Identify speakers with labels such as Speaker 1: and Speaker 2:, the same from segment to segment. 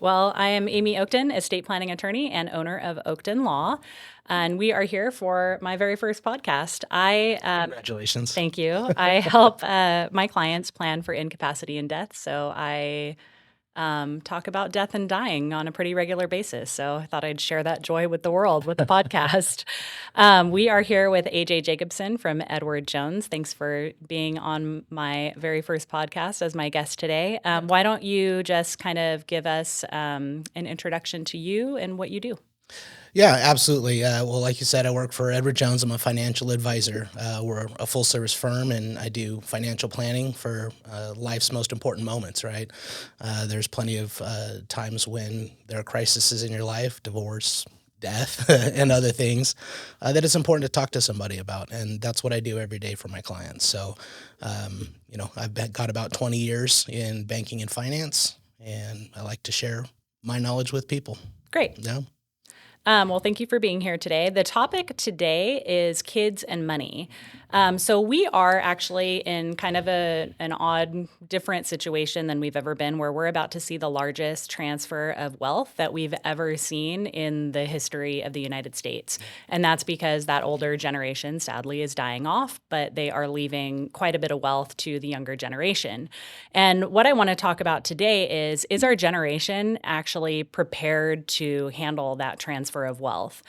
Speaker 1: Well, I am Amy Oakton, estate planning attorney and owner of Oakton Law, and we are here for my very first podcast.
Speaker 2: Congratulations.
Speaker 1: Thank you. I help my clients plan for incapacity and death, so I talk about death and dying on a pretty regular basis. So I thought I'd share that joy with the world with the podcast. We are here with AJ Jacobson from Edward Jones. Thanks for being on my very first podcast as my guest today. Why don't you just kind of give us an introduction to you and what you do?
Speaker 2: Yeah, absolutely. Well, like you said, I work for Edward Jones. I'm a financial advisor. We're a full service firm, and I do financial planning for life's most important moments, right? There's plenty of times when there are crises in your life, divorce, death, and other things that it's important to talk to somebody about. And that's what I do every day for my clients. So, got about 20 years in banking and finance, and I like to share my knowledge with people.
Speaker 1: Great.
Speaker 2: Yeah.
Speaker 1: Well, thank you for being here today. The topic today is kids and money. So we are actually in kind of an odd, different situation than we've ever been, where we're about to see the largest transfer of wealth that we've ever seen in the history of the United States. And that's because that older generation, sadly, is dying off, but they are leaving quite a bit of wealth to the younger generation. And what I want to talk about today is our generation actually prepared to handle that transfer of wealth?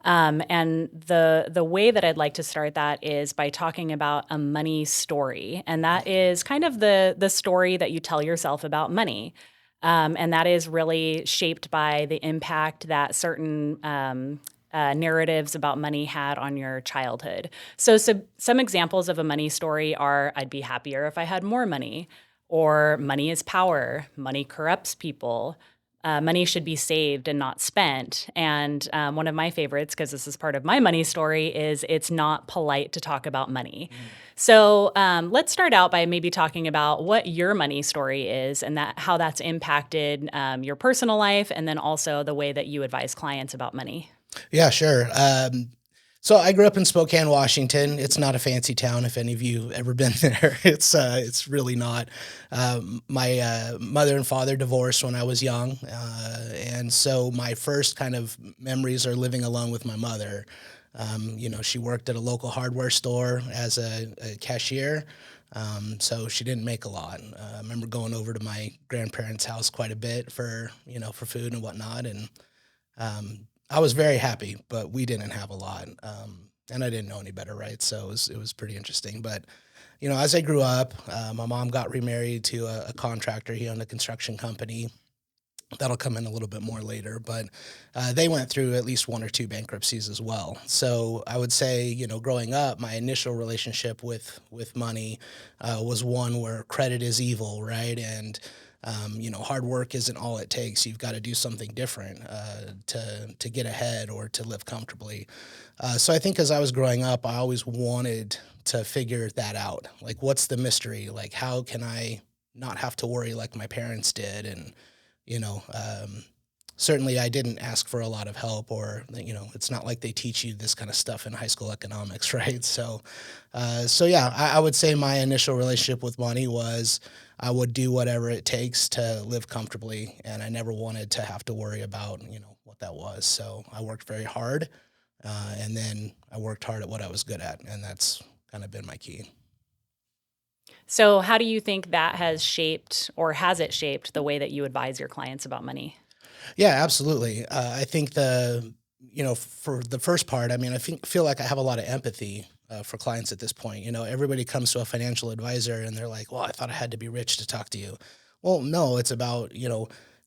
Speaker 1: And the way that I'd like to start that is by talking about a money story, and that is kind of the story that you tell yourself about money. And that is really shaped by the impact that certain narratives about money had on your childhood. So some examples of a money story are: I'd be happier if I had more money, or money is power, money corrupts people. Money should be saved and not spent. And one of my favorites, because this is part of my money story, is it's not polite to talk about money. So let's start out by maybe talking about what your money story is and how that's impacted your personal life, and then also the way that you advise clients about money.
Speaker 2: Yeah, sure. So I grew up in Spokane, Washington. It's not a fancy town. If any of you ever been there, it's really not. My mother and father divorced when I was young, and so my first kind of memories are living alone with my mother. She worked at a local hardware store as a cashier. So she didn't make a lot. I remember going over to my grandparents' house quite a bit for food and whatnot, and I was very happy, but we didn't have a lot, and I didn't know any better, right? So it was pretty interesting. But as I grew up, my mom got remarried to a contractor. He owned a construction company. That'll come in a little bit more later, but they went through at least one or two bankruptcies as well. So I would say, growing up, my initial relationship with money was one where credit is evil, right? And hard work isn't all it takes. You've got to do something different to get ahead or to live comfortably. So I think as I was growing up, I always wanted to figure that out. Like, what's the mystery? Like, how can I not have to worry like my parents did? And you know, um, certainly I didn't ask for a lot of help, or it's not like they teach you this kind of stuff in high school economics, right? So yeah, I would say my initial relationship with money was I would do whatever it takes to live comfortably, and I never wanted to have to worry about what that was. So I worked very hard, and then I worked hard at what I was good at, and that's kind of been my key.
Speaker 1: So how do you think that has shaped, or has it shaped, the way that you advise your clients about money?
Speaker 2: Yeah, absolutely. I think for the first part, I mean, feel like I have a lot of empathy for clients at this point. Everybody comes to a financial advisor and they're like, well, I thought I had to be rich to talk to you. Well, no, it's about,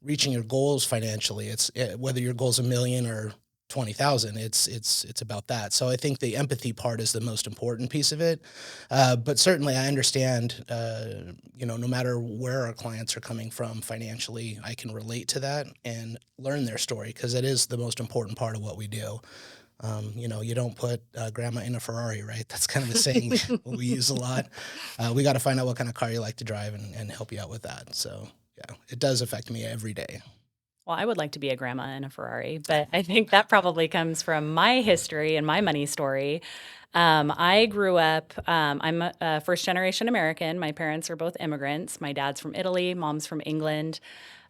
Speaker 2: reaching your goals financially. Whether your goal's a million or 20,000, it's about that. So I think the empathy part is the most important piece of it. But certainly I understand, no matter where our clients are coming from financially, I can relate to that and learn their story, because it is the most important part of what we do. You don't put grandma in a Ferrari, right? That's kind of a saying we use a lot. We got to find out what kind of car you like to drive and help you out with that. So yeah, it does affect me every day.
Speaker 1: Well, I would like to be a grandma in a Ferrari, but I think that probably comes from my history and my money story. I grew up, I'm a first generation American. My parents are both immigrants. My dad's from Italy, mom's from England.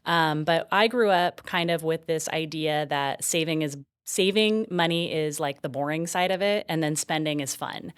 Speaker 1: But I grew up kind of with this idea that saving money is like the boring side of it, and then spending is fun.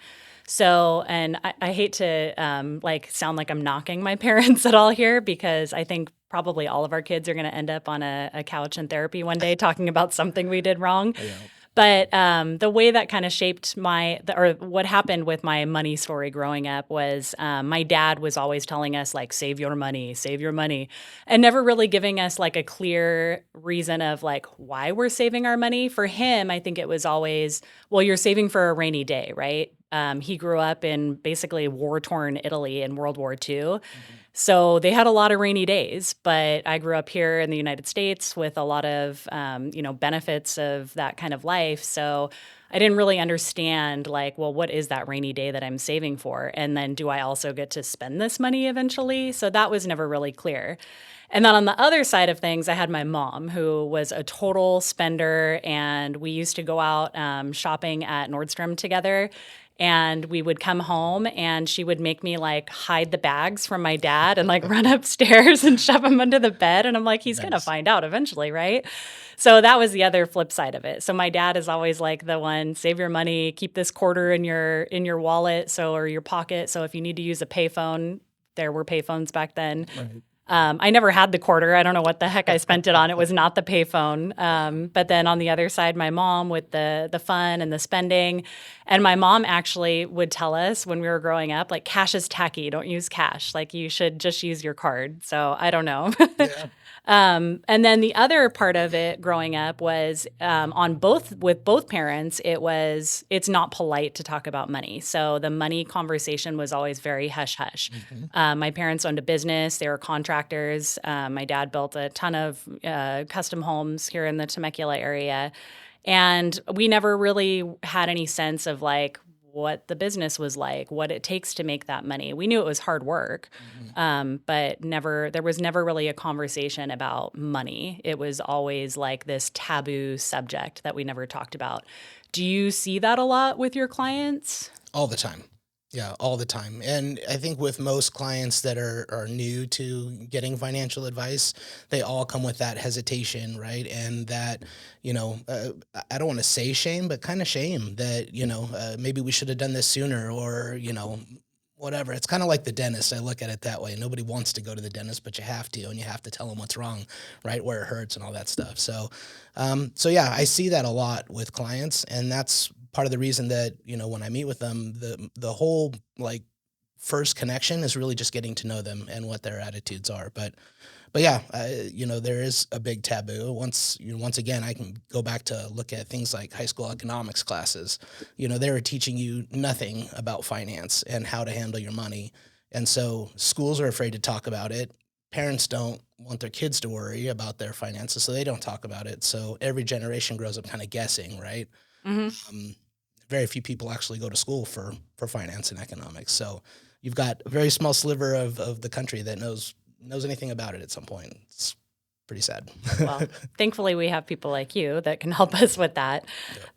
Speaker 1: So, and I hate to like sound like I'm knocking my parents at all here because I think probably all of our kids are going to end up on a couch in therapy one day talking about something we did wrong.
Speaker 2: Yeah.
Speaker 1: But the way that kind of shaped or what happened with my money story growing up was my dad was always telling us, like, save your money, and never really giving us like a clear reason of like why we're saving our money. For him, I think it was always, well, you're saving for a rainy day, right? He grew up in basically war torn Italy in World War II.
Speaker 2: Mhm.
Speaker 1: So they had a lot of rainy days, but I grew up here in the United States with a lot of, benefits of that kind of life. So I didn't really understand, like, well, what is that rainy day that I'm saving for? And then do I also get to spend this money eventually? So that was never really clear. And then on the other side of things, I had my mom, who was a total spender, and we used to go out shopping at Nordstrom together. And we would come home, and she would make me like hide the bags from my dad and like run upstairs and shove them under the bed. And I'm like, he's gonna
Speaker 2: Nice.
Speaker 1: find out eventually, right? So that was the other flip side of it. So my dad is always like the one, save your money, keep this quarter in your wallet, or your pocket. So if you need to use a payphone, there were payphones back then.
Speaker 2: Right.
Speaker 1: I never had the quarter. I don't know what the heck I spent it on. It was not the payphone. But then on the other side, my mom with the fun and the spending. And my mom actually would tell us when we were growing up, like, cash is tacky. Don't use cash. Like, you should just use your card. So I don't know.
Speaker 2: Yeah.
Speaker 1: And then the other part of it growing up was with both parents, it's not polite to talk about money. So the money conversation was always very hush hush.
Speaker 2: Mhm.
Speaker 1: My parents owned a business; they were contractors. My dad built a ton of custom homes here in the Temecula area, and we never really had any sense of like what the business was like, what it takes to make that money. We knew it was hard work,
Speaker 2: Mhm.
Speaker 1: but there was never really a conversation about money. It was always like this taboo subject that we never talked about. Do you see that a lot with your clients?
Speaker 2: All the time. Yeah, all the time. And I think with most clients that are new to getting financial advice, they all come with that hesitation, right? And that, I don't want to say shame, but kind of shame that, maybe we should have done this sooner, or, whatever. It's kind of like the dentist. I look at it that way. Nobody wants to go to the dentist, but you have to, and you have to tell them what's wrong, right? Where it hurts and all that stuff. So yeah, I see that a lot with clients, and that's part of the reason that, when I meet with them, the whole like first connection is really just getting to know them and what their attitudes are. But yeah, there is a big taboo. Once again, I can go back to look at things like high school economics classes. They were teaching you nothing about finance and how to handle your money. And so schools are afraid to talk about it. Parents don't want their kids to worry about their finances, so they don't talk about it. So every generation grows up kind of guessing, right?
Speaker 1: Hmm.
Speaker 2: Um, Very few people actually go to school for finance and economics. So you've got a very small sliver of the country that knows anything about it at some point. It's pretty sad.
Speaker 1: Well, thankfully, we have people like you that can help us with that.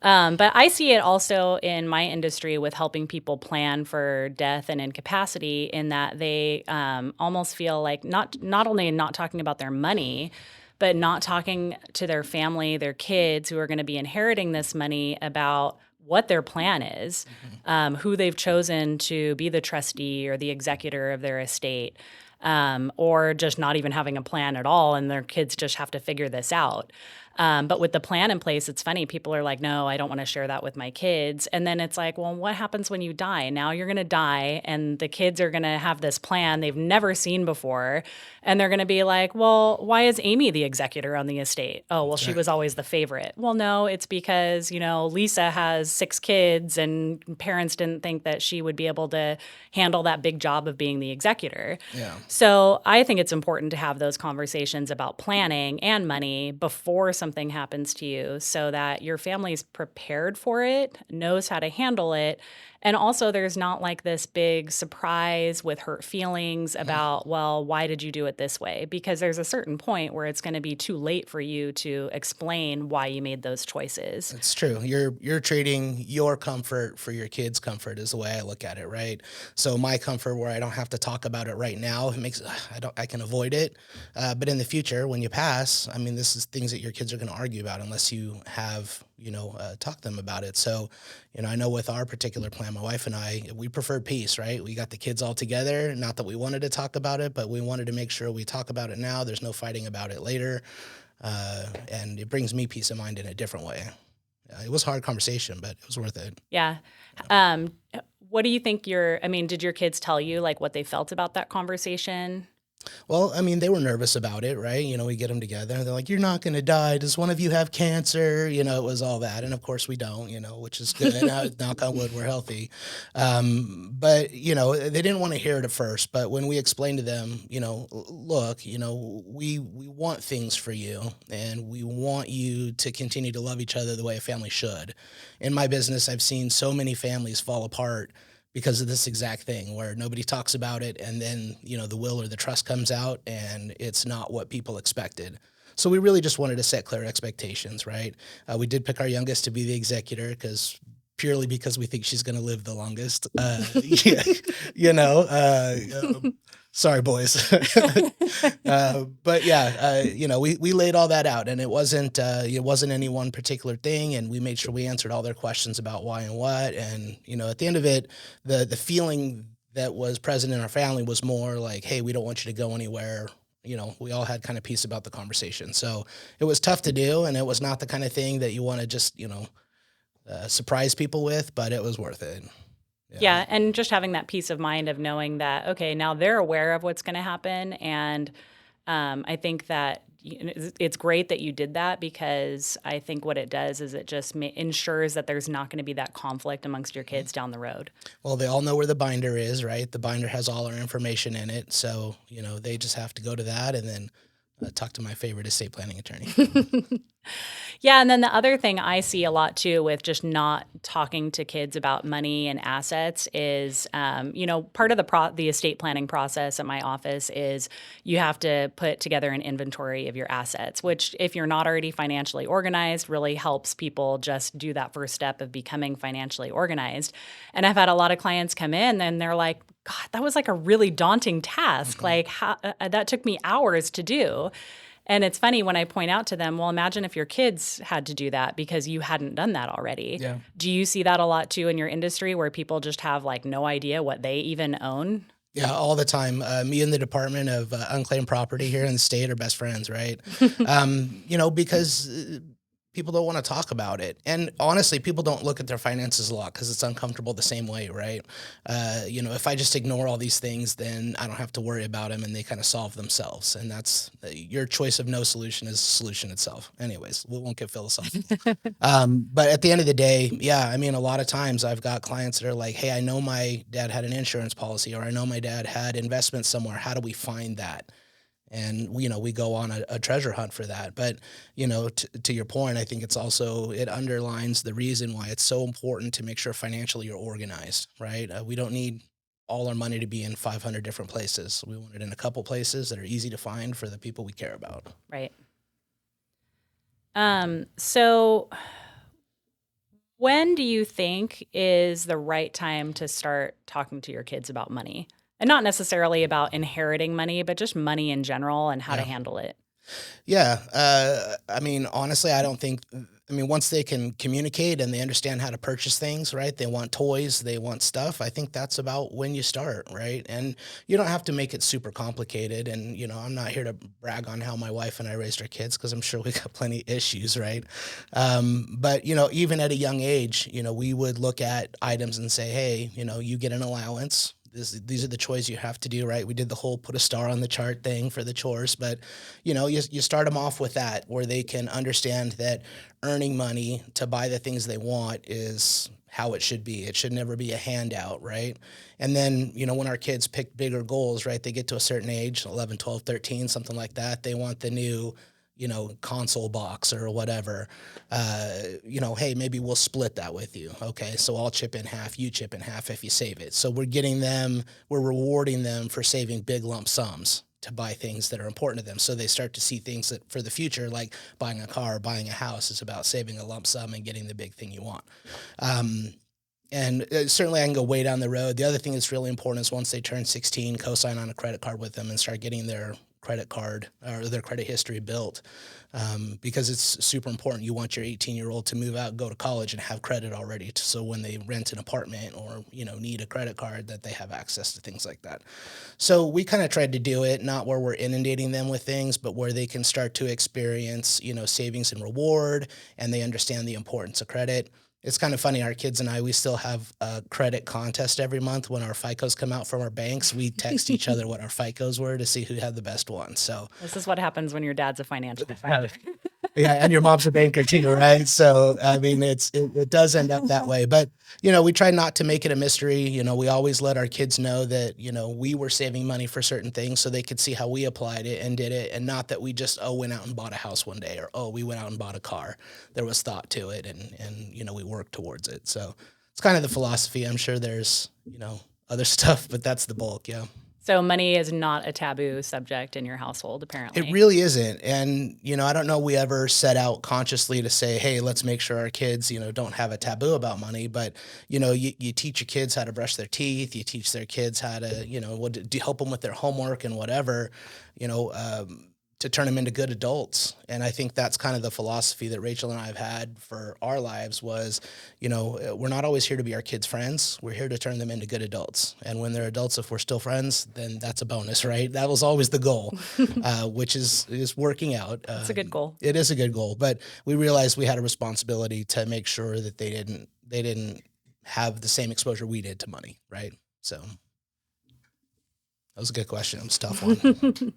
Speaker 2: Yeah.
Speaker 1: But I see it also in my industry with helping people plan for death and incapacity, in that they almost feel like not only not talking about their money, but not talking to their family, their kids who are going to be inheriting this money, about what their plan is,
Speaker 2: Mhm.
Speaker 1: who they've chosen to be the trustee or the executor of their estate, or just not even having a plan at all, and their kids just have to figure this out. But with the plan in place, it's funny. People are like, no, I don't want to share that with my kids. And then it's like, well, what happens when you die? Now you're going to die, and the kids are going to have this plan they've never seen before. And they're going to be like, well, why is Amy the executor on the estate? Oh, well,
Speaker 2: That's
Speaker 1: she
Speaker 2: right.
Speaker 1: was always the favorite. Well, no, it's because, Lisa has 6 kids, and parents didn't think that she would be able to handle that big job of being the executor.
Speaker 2: Yeah.
Speaker 1: So I think it's important to have those conversations about planning and money before something happens to you, so that your family's prepared for it, knows how to handle it, And also, there's not like this big surprise with hurt feelings about, well, why did you do it this way? Because there's a certain point where it's going to be too late for you to explain why you made those choices.
Speaker 2: It's true. You're trading your comfort for your kids' comfort is the way I look at it, right? So my comfort where I don't have to talk about it right now, it makes I can avoid it. But in the future, when you pass, I mean, this is things that your kids are going to argue about unless you have talk to them about it. So, I know with our particular plan, my wife and I, we preferred peace, right? We got the kids all together. Not that we wanted to talk about it, but we wanted to make sure we talk about it now. There's no fighting about it later, and it brings me peace of mind in a different way. It was a hard conversation, but it was worth it.
Speaker 1: Yeah. What do you think did your kids tell you like what they felt about that conversation?
Speaker 2: Well, I mean, they were nervous about it, right? We get them together and they're like, "You're not going to die. Does one of you have cancer?" It was all that. And of course we don't, which is good. Knock on wood, we're healthy. But, they didn't want to hear it at first. But when we explained to them, look, we want things for you and we want you to continue to love each other the way a family should. In my business, I've seen so many families fall apart because of this exact thing where nobody talks about it and then the will or the trust comes out and it's not what people expected. So we really just wanted to set clear expectations, right? We did pick our youngest to be the executor purely because we think she's going to live the longest. Yeah, sorry, boys. But yeah, we laid all that out, and it wasn't any one particular thing, and we made sure we answered all their questions about why and what, and at the end of it, the feeling that was present in our family was more like, hey, we don't want you to go anywhere. We all had kind of peace about the conversation. So it was tough to do, and it was not the kind of thing that you want to just surprise people with, but it was worth it.
Speaker 1: Yeah, and just having that peace of mind of knowing that, okay, now they're aware of what's going to happen. And I think that it's great that you did that because I think what it does is it just ensures that there's not going to be that conflict amongst your kids down the road.
Speaker 2: Well, they all know where the binder is, right? The binder has all our information in it. So, they just have to go to that and then talk to my favorite estate planning attorney.
Speaker 1: Yeah, and then the other thing I see a lot too with just not talking to kids about money and assets is, part of the estate planning process at my office is you have to put together an inventory of your assets, which if you're not already financially organized, really helps people just do that first step of becoming financially organized. And I've had a lot of clients come in and they're like, God, that was like a really daunting task. Like that took me hours to do. And it's funny when I point out to them, well, imagine if your kids had to do that because you hadn't done that already.
Speaker 2: Yeah.
Speaker 1: Do you see that a lot too in your industry where people just have like no idea what they even own?
Speaker 2: Yeah, all the time. Me and the Department of Unclaimed Property here in the state are best friends, right? Because people don't want to talk about it. And honestly, people don't look at their finances a lot because it's uncomfortable the same way, right? If I just ignore all these things, then I don't have to worry about them and they kind of solve themselves. And that's your choice of no solution is the solution itself. Anyways, we won't get philosophical. But at the end of the day, yeah, I mean, a lot of times I've got clients that are like, hey, I know my dad had an insurance policy or I know my dad had investments somewhere. How do we find that? And we go on a treasure hunt for that. But to your point, I think it underlines the reason why it's so important to make sure financially you're organized, right? We don't need all our money to be in 500 different places. We want it in a couple places that are easy to find for the people we care about.
Speaker 1: Right. So when do you think is the right time to start talking to your kids about money? And not necessarily about inheriting money, but just money in general and how to handle it.
Speaker 2: Yeah. I mean, honestly, once they can communicate and they understand how to purchase things, right? They want toys, they want stuff. I think that's about when you start, right? And you don't have to make it super complicated. And, I'm not here to brag on how my wife and I raised our kids because I'm sure we got plenty of issues, right? But, even at a young age, we would look at items and say, hey, you get an allowance. These are the chores you have to do, right? We did the whole put a star on the chart thing for the chores, but you start them off with that where they can understand that earning money to buy the things they want is how it should be. It should never be a handout, right? And then, when our kids pick bigger goals, right, they get to a certain age, 11, 12, 13, something like that. They want the new, console box or whatever, hey, maybe we'll split that with you. Okay, so I'll chip in half, you chip in half if you save it. So we're rewarding them for saving big lump sums to buy things that are important to them. So they start to see things that for the future, like buying a car, buying a house, is about saving a lump sum and getting the big thing you want. And certainly I can go way down the road. The other thing that's really important is once they turn 16, co-sign on a credit card with them and start getting their credit card or their credit history built, because it's super important. You want your 18-year-old to move out, go to college, and have credit already. So when they rent an apartment or need a credit card, that they have access to things like that. So we kind of tried to do it not where we're inundating them with things, but where they can start to experience savings and reward, and they understand the importance of credit. It's kind of funny. Our kids and I, we still have a credit contest every month. When our FICOs come out from our banks, we text each other what our FICOs were to see who had the best one. So
Speaker 1: This is what happens when your dad's a financial advisor.
Speaker 2: yeah, and your mom's a banker too, right? So I mean, it does end up that way. But we try not to make it a mystery. We always let our kids know that we were saving money for certain things, so they could see how we applied it and did it, and not that we just went out and bought a house one day, or we went out and bought a car. There was thought to it, and we worked towards it. So it's kind of the philosophy. I'm sure there's other stuff, but that's the bulk. Yeah.
Speaker 1: So money is not a taboo subject in your household, apparently.
Speaker 2: It really isn't. And, I don't know we ever set out consciously to say, hey, let's make sure our kids, don't have a taboo about money. But, you teach your kids how to brush their teeth. You teach their kids how to, help them with their homework and whatever, to turn them into good adults. And I think that's kind of the philosophy that Rachel and I have had for our lives was, we're not always here to be our kids' friends. We're here to turn them into good adults. And when they're adults, if we're still friends, then that's a bonus, right? That was always the goal, which is working out.
Speaker 1: It's a good goal.
Speaker 2: It is a good goal, but we realized we had a responsibility to make sure that they didn't have the same exposure we did to money, right? So that was a good question. It was a tough one.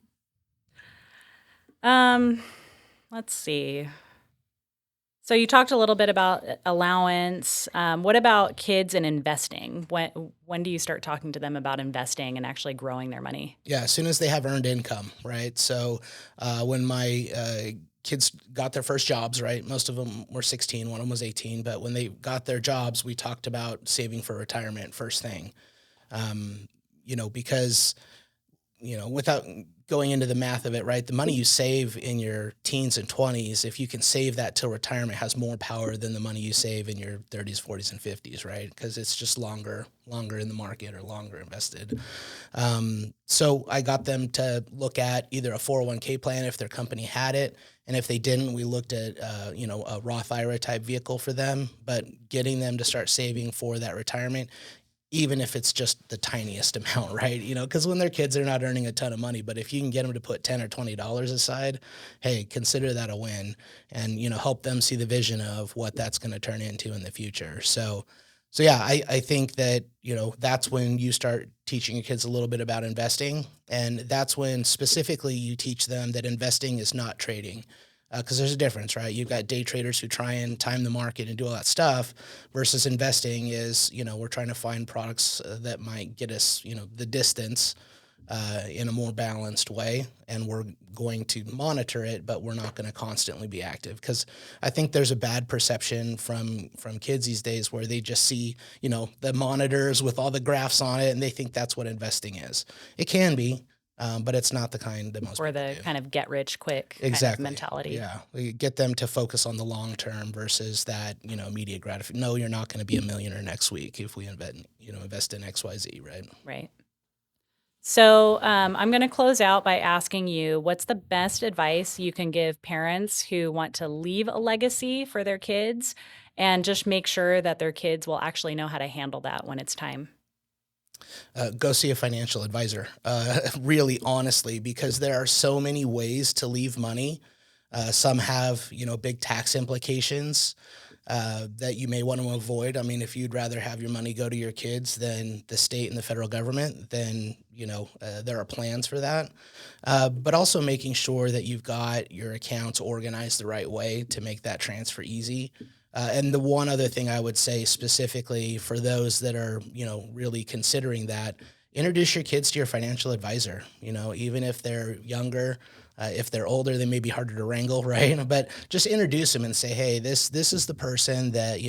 Speaker 1: Let's see. So you talked a little bit about allowance. What about kids and investing? When do you start talking to them about investing and actually growing their money?
Speaker 2: Yeah, as soon as they have earned income, right? So when my kids got their first jobs, right? Most of them were 16, one of them was 18, but when they got their jobs, we talked about saving for retirement first thing. Because without going into the math of it, right? The money you save in your teens and 20s, if you can save that till retirement, has more power than the money you save in your 30s, 40s, and 50s, right? Because it's just longer in the market or longer invested. So I got them to look at either a 401k plan if their company had it. And if they didn't, we looked at, a Roth IRA type vehicle for them, but getting them to start saving for that retirement, even if it's just the tiniest amount, right? Because when they're kids, they're not earning a ton of money, but if you can get them to put $10 or $20 aside, hey, consider that a win, and, help them see the vision of what that's going to turn into in the future. So yeah, I think that, that's when you start teaching your kids a little bit about investing. And that's when specifically you teach them that investing is not trading. Because there's a difference, right? You've got day traders who try and time the market and do all that stuff versus investing is, we're trying to find products that might get us, the distance in a more balanced way. And we're going to monitor it, but we're not going to constantly be active. Because I think there's a bad perception from kids these days where they just see, the monitors with all the graphs on it and they think that's what investing is. It can be. But it's not the kind that most
Speaker 1: or
Speaker 2: people
Speaker 1: the
Speaker 2: do.
Speaker 1: kind of get rich quick
Speaker 2: Exactly.
Speaker 1: kind of mentality.
Speaker 2: Yeah, we get them to focus on the long term versus that immediate gratification. No, you're not going to be a millionaire next week if we invest in XYZ, right?
Speaker 1: Right. So I'm going to close out by asking you, what's the best advice you can give parents who want to leave a legacy for their kids and just make sure that their kids will actually know how to handle that when it's time?
Speaker 2: Go see a financial advisor, really honestly, because there are so many ways to leave money. Some have, big tax implications that you may want to avoid. I mean, if you'd rather have your money go to your kids than the state and the federal government, then, there are plans for that. But also making sure that you've got your accounts organized the right way to make that transfer easy. And the one other thing I would say specifically for those that are, really considering that, introduce your kids to your financial advisor, even if they're younger. If they're older, they may be harder to wrangle, right? But just introduce them and say, hey, this is the person that,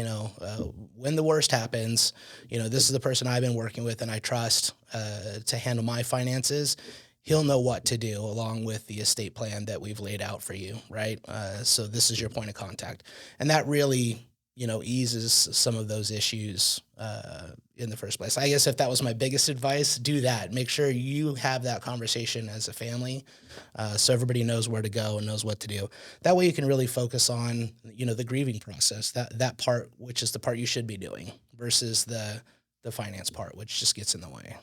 Speaker 2: when the worst happens, this is the person I've been working with and I trust to handle my finances. He'll know what to do along with the estate plan that we've laid out for you, right? So this is your point of contact. And that really, eases some of those issues in the first place. I guess if that was my biggest advice, do that. Make sure you have that conversation as a family, so everybody knows where to go and knows what to do. That way you can really focus on, the grieving process, that part, which is the part you should be doing versus the finance part, which just gets in the way.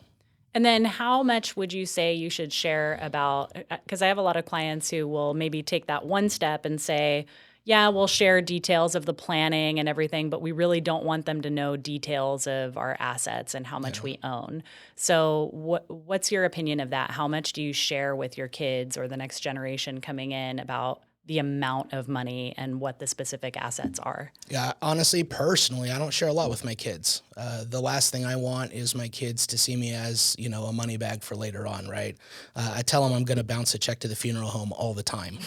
Speaker 1: And then how much would you say you should share about, because I have a lot of clients who will maybe take that one step and say, yeah, we'll share details of the planning and everything, but we really don't want them to know details of our assets and how much we own. So what's your opinion of that? How much do you share with your kids or the next generation coming in about the amount of money and what the specific assets are?
Speaker 2: Yeah, honestly, personally, I don't share a lot with my kids. The last thing I want is my kids to see me as, a money bag for later on, right? I tell them I'm going to bounce a check to the funeral home all the time.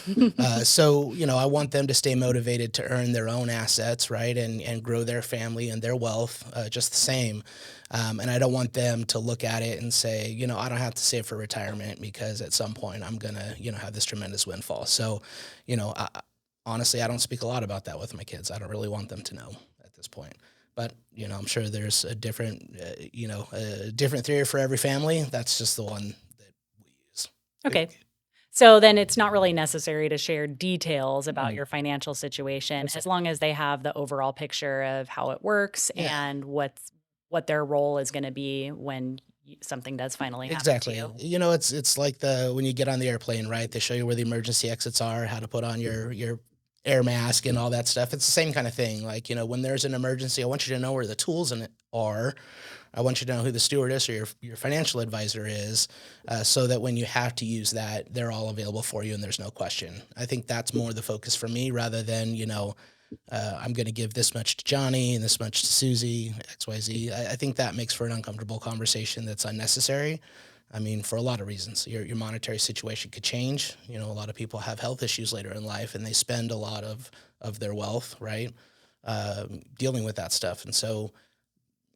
Speaker 2: So, I want them to stay motivated to earn their own assets, right? And grow their family and their wealth just the same. And I don't want them to look at it and say, I don't have to save for retirement because at some point I'm going to, have this tremendous windfall. So, honestly, I don't speak a lot about that with my kids. I don't really want them to know at this point. But, I'm sure there's a different, a different theory for every family. That's just the one that we use.
Speaker 1: Okay. So then it's not really necessary to share details about your financial situation as long as they have the overall picture of how it works and what their role is going to be when something does finally happen
Speaker 2: Exactly.
Speaker 1: to you.
Speaker 2: It's like when you get on the airplane, right? They show you where the emergency exits are, how to put on your air mask and all that stuff. It's the same kind of thing. Like, when there's an emergency, I want you to know where the tools in it are. I want you to know who the stewardess or your financial advisor is, so that when you have to use that, they're all available for you and there's no question. I think that's more the focus for me rather than, I'm going to give this much to Johnny and this much to Susie, XYZ. I think that makes for an uncomfortable conversation that's unnecessary. I mean, for a lot of reasons. Your monetary situation could change. A lot of people have health issues later in life and they spend a lot of their wealth, right, dealing with that stuff. And so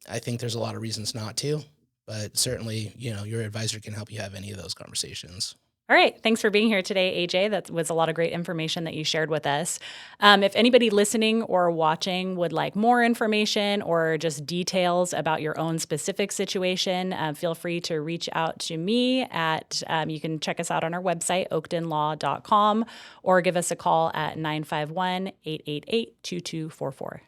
Speaker 2: I think there's a lot of reasons not to, but certainly, your advisor can help you have any of those conversations.
Speaker 1: All right. Thanks for being here today, AJ. That was a lot of great information that you shared with us. If anybody listening or watching would like more information or just details about your own specific situation, feel free to reach out to me you can check us out on our website, oaktonlaw.com, or give us a call at 951-888-2244.